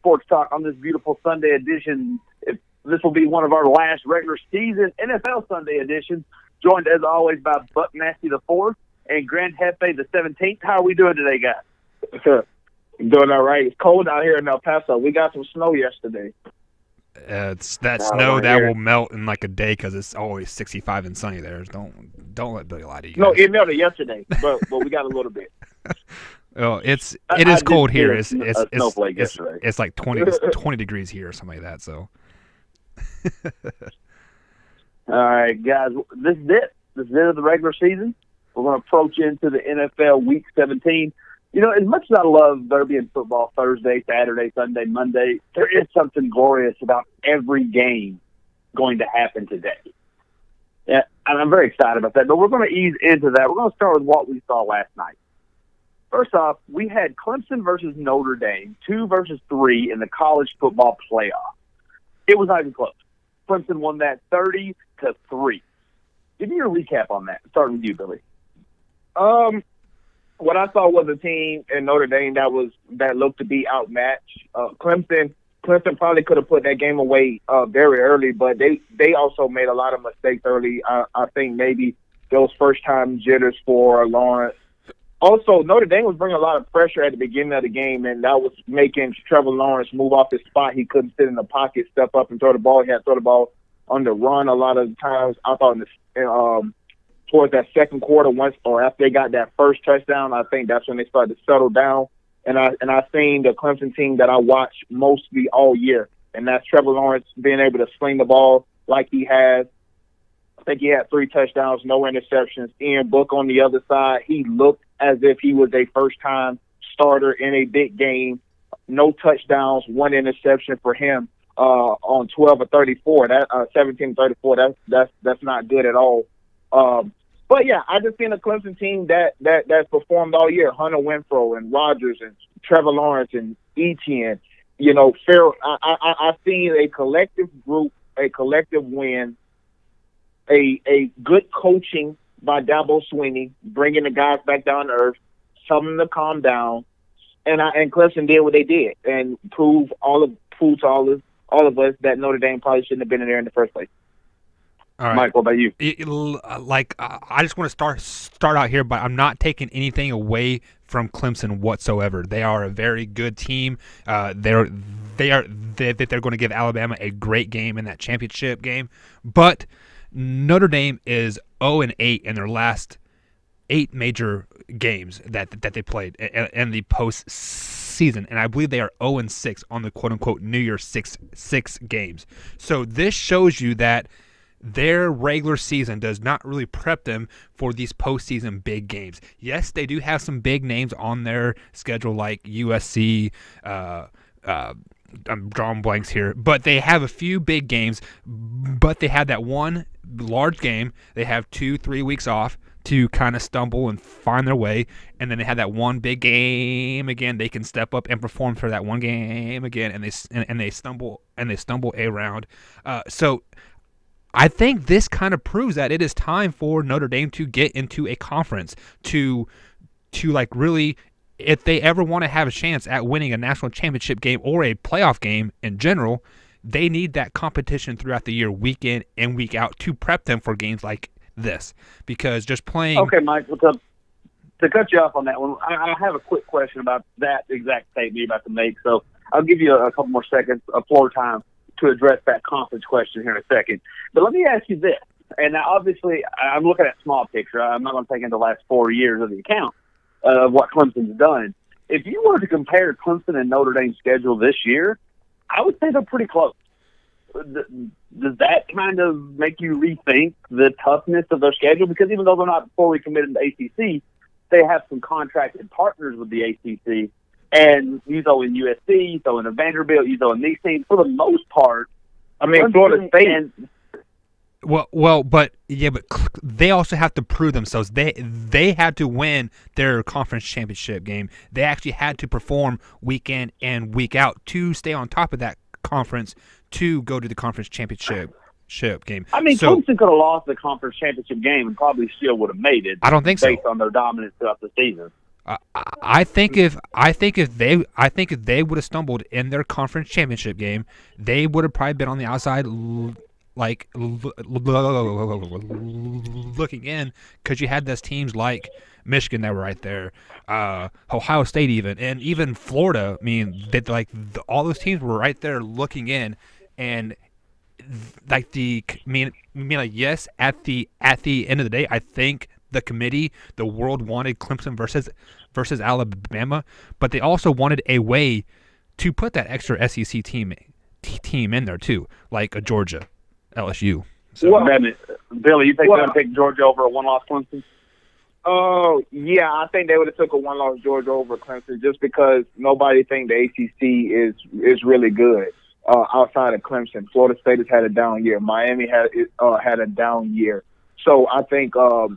Sports Talk on this beautiful Sunday edition. This will be one of our last regular season NFL Sunday editions, joined as always by Buck Nasty the 4th and Grand Jefe the 17th. How are we doing today, guys? Doing all right. It's cold out here in El Paso. We got some snow yesterday. It's that snow that will melt in like a day because it's always 65 and sunny there. Don't let Billy lie to you guys. No, it melted yesterday, but we got a little bit. Oh, it is cold here. It's yesterday. It's like 20 degrees here or something like that. So. All right, guys. This is it. This is the end of the regular season. We're going to approach into the NFL Week 17. You know, as much as I love there being football Thursday, Saturday, Sunday, Monday, there is something glorious about every game going to happen today. Yeah, and I'm very excited about that. But we're going to ease into that. We're going to start with what we saw last night. First off, we had Clemson versus Notre Dame, 2 versus 3 in the college football playoff. It was not even close. Clemson won that 30-3. Give me your recap on that, starting with you, Billy. What I saw was a team in Notre Dame that looked to be outmatched. Clemson probably could have put that game away very early, but they also made a lot of mistakes early. I think maybe those first-time jitters for Lawrence. Also, Notre Dame was bringing a lot of pressure at the beginning of the game, and that was making Trevor Lawrence move off his spot. He couldn't sit in the pocket, step up, and throw the ball. He had to throw the ball on the run a lot of times. I thought towards that second quarter, after they got that first touchdown, I think that's when they started to settle down. And I seen the Clemson team that I watched mostly all year, and that's Trevor Lawrence being able to sling the ball like he has. I think he had 3 touchdowns, no interceptions. Ian Book on the other side, he looked as if he was a first-time starter in a big game. No touchdowns, 1 interception for him on 12 or 34. 17-34. That's not good at all. But yeah, I just seen a Clemson team that's performed all year. Hunter Renfrow and Rodgers and Trevor Lawrence and Etienne. You know, I seen a collective group, a collective win, a good coaching by Dabo Swinney, bringing the guys back down to earth, telling them to calm down, and Clemson did what they did and proved to all of us that Notre Dame probably shouldn't have been in there in the first place. All right. Mike, what about you? I just want to start out here, but I'm not taking anything away from Clemson whatsoever. They are a very good team. They're going to give Alabama a great game in that championship game, but Notre Dame is 0-8 in their last 8 major games that they played in the postseason, and I believe they are 0-6 on the quote-unquote New Year's six games. So this shows you that their regular season does not really prep them for these postseason big games. Yes, they do have some big names on their schedule like USC. I'm drawing blanks here, but they have a few big games. But they had that one large game. They have 2-3 weeks off to kind of stumble and find their way, and then they had that one big game again. They can step up and perform for that one game again, and they stumble around. So I think this kind of proves that it is time for Notre Dame to get into a conference to like really, if they ever want to have a chance at winning a national championship game or a playoff game in general, they need that competition throughout the year, week in and week out, to prep them for games like this. Because just playing... Okay, Mike, to cut you off on that one, I have a quick question about that exact statement you're about to make. So I'll give you a couple more seconds of floor time to address that conference question here in a second. But let me ask you this. And now, obviously, I'm looking at small picture. I'm not going to take into the last 4 years of the account of what Clemson's done. If you were to compare Clemson and Notre Dame's schedule this year, I would say they're pretty close. Does that kind of make you rethink the toughness of their schedule? Because even though they're not fully committed to the ACC, they have some contracted partners with the ACC. And you throw in USC, you throw in Vanderbilt, you throw in these teams. For the most part, I mean, Florida State. But they also have to prove themselves. They had to win their conference championship game. They actually had to perform week in and week out to stay on top of that conference to go to the conference championship game. I mean, Clemson could have lost the conference championship game and probably still would have made it. I don't think so. Based on their dominance throughout the season. I think if they would have stumbled in their conference championship game, they would have probably been on the outside, like looking in, because you had those teams like Michigan that were right there, Ohio State and even Florida. I mean, all those teams were right there looking in, and yes, at the end of the day, I think the committee, the world wanted Clemson versus Alabama, but they also wanted a way to put that extra SEC team in there too, like a Georgia, LSU. So, well, Billy, you think they're going to pick Georgia over a one-loss Clemson? Oh, yeah, I think they would have took a one-loss Georgia over Clemson just because nobody think the ACC is really good outside of Clemson. Florida State has had a down year. Miami had a down year. So I think a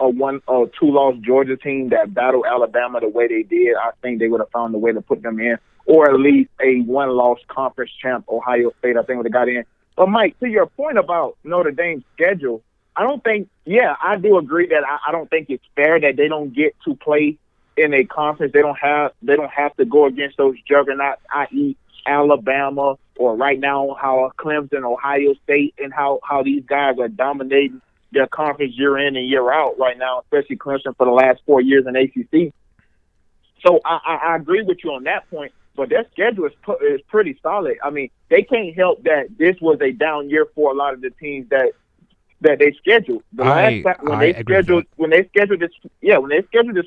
two-loss Georgia team that battled Alabama the way they did, I think they would have found a way to put them in, or at least a one-loss conference champ Ohio State, I think would have got in. But Mike, to your point about Notre Dame's schedule, I don't think. Yeah, I do agree that I don't think it's fair that they don't get to play in a conference. They don't have to go against those juggernauts, i.e. Alabama, or right now how Clemson, Ohio State, and how these guys are dominating their conference year in and year out right now, especially Clemson for the last 4 years in ACC. So I agree with you on that point, but their schedule is pretty solid. I mean, they can't help that this was a down year for a lot of the teams that they scheduled. When they scheduled this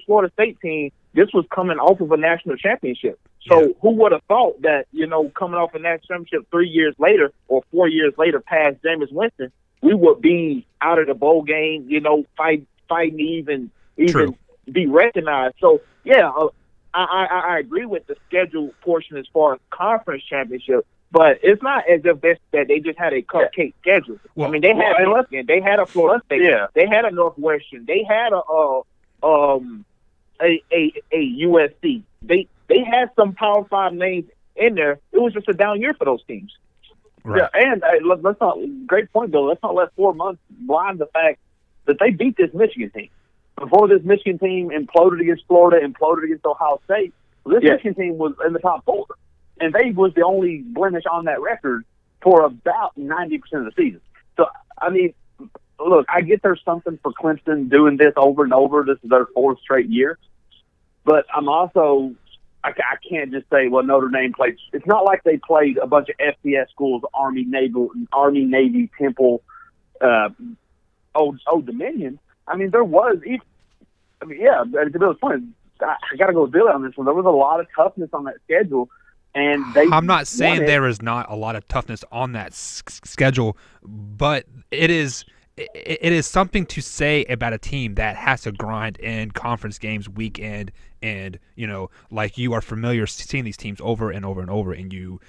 Florida State team, this was coming off of a national championship. So who would have thought that, coming off a national championship 3 years later or 4 years later past Jameis Winston, we would be out of the bowl game, fighting even be recognized. So, yeah, I agree with the schedule portion as far as conference championship, but it's not as if that they just had a cupcake schedule. Well, I mean, they had a Florida State, they had a Northwestern, they had a USC. They had some Power 5 names in there. It was just a down year for those teams. Right. Yeah, and let's not. Great point, Bill. Let's not let 4 months blind the fact that they beat this Michigan team. Before this Michigan team imploded against Florida, imploded against Ohio State, this Michigan team was in the top 4, and they was the only blemish on that record for about 90% of the season. So, I mean, look, I get there's something for Clemson doing this over and over. This is their 4th straight year, but I'm also. I can't just say, well, Notre Dame played. It's not like they played a bunch of FCS schools, Army, Navy, Temple, Old Dominion. I mean, there was. To Bill's point, I got to go with Billy on this one. There was a lot of toughness on that schedule, and I'm not saying there is not a lot of toughness on that schedule, but it is something to say about a team that has to grind in conference games week in, and like you are familiar seeing these teams over and over and over, and you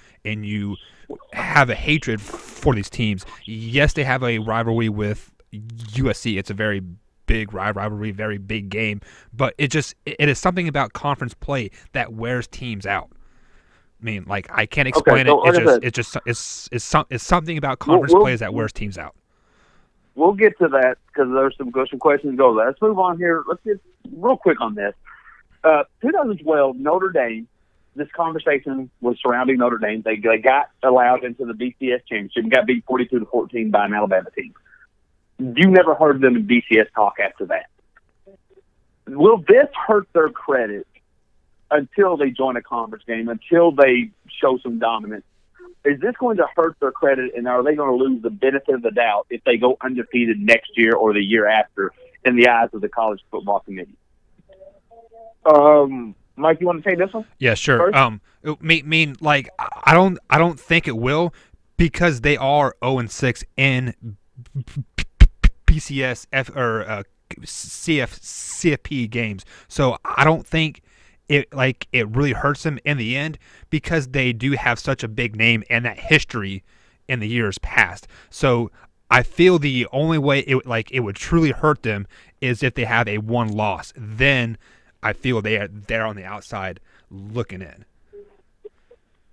have a hatred for these teams. Yes, they have a rivalry with USC. It's a very big rivalry, very big game, but it is something about conference play that wears teams out. I mean, like, I can't explain it. It's something about conference plays that wears teams out. We'll get to that because there's some questions to go there. Let's move on here. Let's get real quick on this. 2012, Notre Dame, this conversation was surrounding Notre Dame. They got allowed into the BCS championship and got beat 42-14 by an Alabama team. You never heard them in BCS talk after that. Will this hurt their credit until they join a conference game, until they show some dominance? Is this going to hurt their credit, and are they going to lose the benefit of the doubt if they go undefeated next year or the year after in the eyes of the college football committee? Mike, you want to take this one? Yeah, sure. I don't think it will, because they are 0-6 in BCS or CFP games. So I don't think it really hurts them in the end, because they do have such a big name and that history in the years past. So I feel the only way it would truly hurt them is if they have a one loss. Then I feel they're on the outside looking in.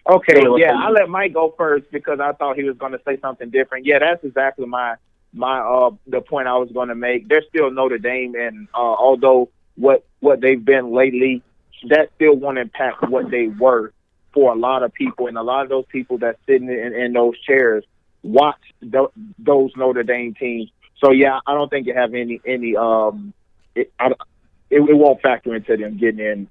Okay, yeah, I'll let Mike go first because I thought he was going to say something different. Yeah, that's exactly the point I was going to make. They're still Notre Dame, and although what they've been lately, that still won't impact what they were for a lot of people. And a lot of those people that's sitting in those chairs watch those Notre Dame teams. So yeah, I don't think it have any it won't factor into them getting in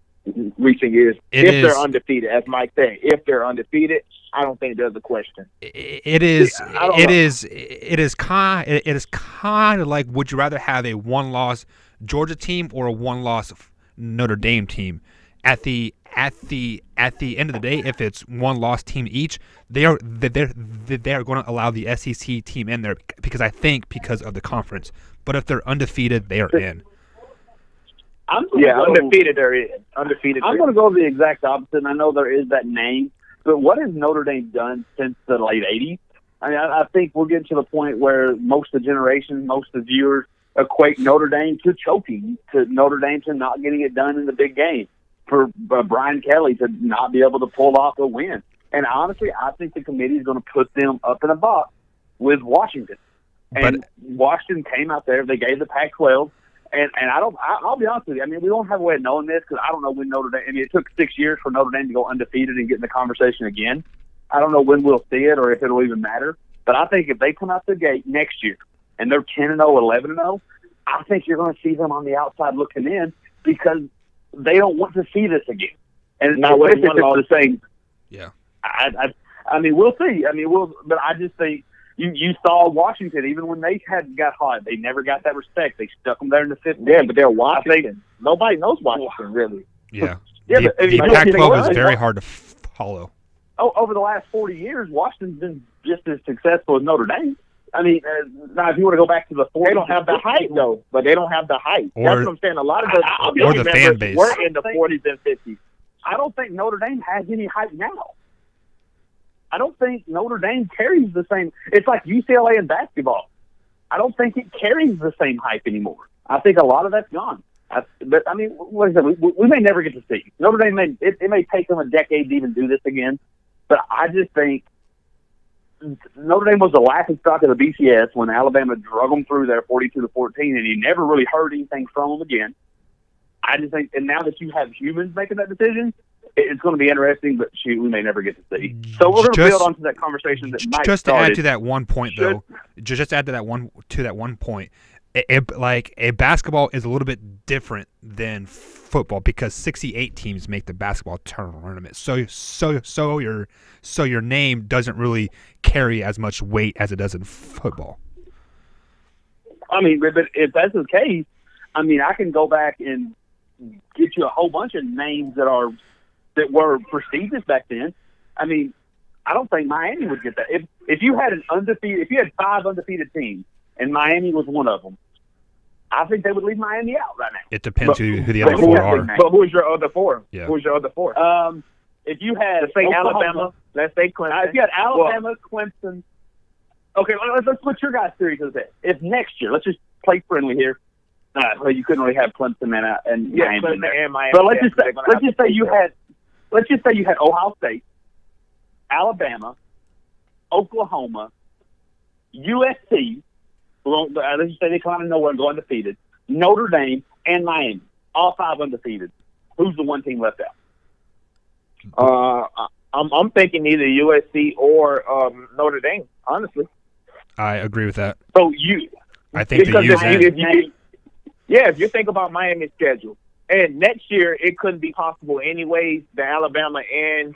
recent years they're undefeated. As Mike said, if they're undefeated, I don't think there's a question. It is kind of like, would you rather have a one-loss Georgia team or a one-loss Notre Dame team? At the end of the day, if it's one-loss team each, they are going to allow the SEC team in there because of the conference. But if they're undefeated, they are in. Undefeated they're in. Undefeated. I'm going to go the exact opposite. And I know there is that name, but what has Notre Dame done since the late '80s? I mean, I think we're getting to the point where most of the generation, most of the viewers equate Notre Dame to choking, to Notre Dame to not getting it done in the big game, for Brian Kelly to not be able to pull off a win. And honestly, I think the committee is going to put them up in a box with Washington. And Washington came out there. They gave the Pac-12. And I'll be honest with you. I mean, we don't have a way of knowing this because I don't know when Notre Dame. I mean, it took 6 years for Notre Dame to go undefeated and get in the conversation again. I don't know when we'll see it or if it'll even matter. But I think if they come out the gate next year and they're 10-0, 11-0, I think you're going to see them on the outside looking in because they don't want to see this again. And now, what if it's the same? Yeah. I mean, we'll see. I mean, but I just think. You saw Washington, even when they got hot, they never got that respect. They stuck them there in the fifth. Yeah, but they're Washington. Nobody knows Washington, really. Yeah. The Pac-12 is very hard to follow. Over the last 40 years, Washington's been just as successful as Notre Dame. I mean, now if you want to go back to the 40s. They don't have the height, though. But they don't have the height. That's what I'm saying. A lot of the fan base were in the 40s and 50s. I don't think Notre Dame has any height now. I don't think Notre Dame carries the same. It's like UCLA in basketball. I don't think it carries the same hype anymore. I think a lot of that's gone. But I mean, like I said, we may never get to see. Notre Dame it may take them a decade to even do this again. But I just think Notre Dame was the laughing stock of the BCS when Alabama drug them through there 42-14, and you never really heard anything from them again. I just think, and now that you have humans making that decision, it's going to be interesting, but we may never get to see. So we're going to build onto that conversation that Mike just started. To add to that one point, though, just add to that one point. Like a basketball is a little bit different than football because 68 teams make the basketball tournament. So your name doesn't really carry as much weight as it does in football. I mean, but if that's the case, I mean, I can go back and get you a whole bunch of names that were prestigious back then. I mean, I don't think Miami would get that. If you had 5 undefeated teams and Miami was one of them, I think they would leave Miami out right now. It depends who the other four are. But who's your other four? Yeah. Who's your other four? If you had Alabama, let's say Clemson. If you had Alabama, Clemson. Okay, let's put your guys' theory to the test. If next year, let's just play friendly here. Well, you couldn't really have Clemson and Miami in there. And Miami. But let's just say you had Ohio State, Alabama, Oklahoma, USC. Let's just say they come out of nowhere and go undefeated. Notre Dame and Miami, all 5 undefeated. Who's the one team left out? I'm thinking either USC or Notre Dame. Honestly, I agree with that. So I think the USC. If you think about Miami's schedule, and next year it couldn't be possible anyways. The Alabama and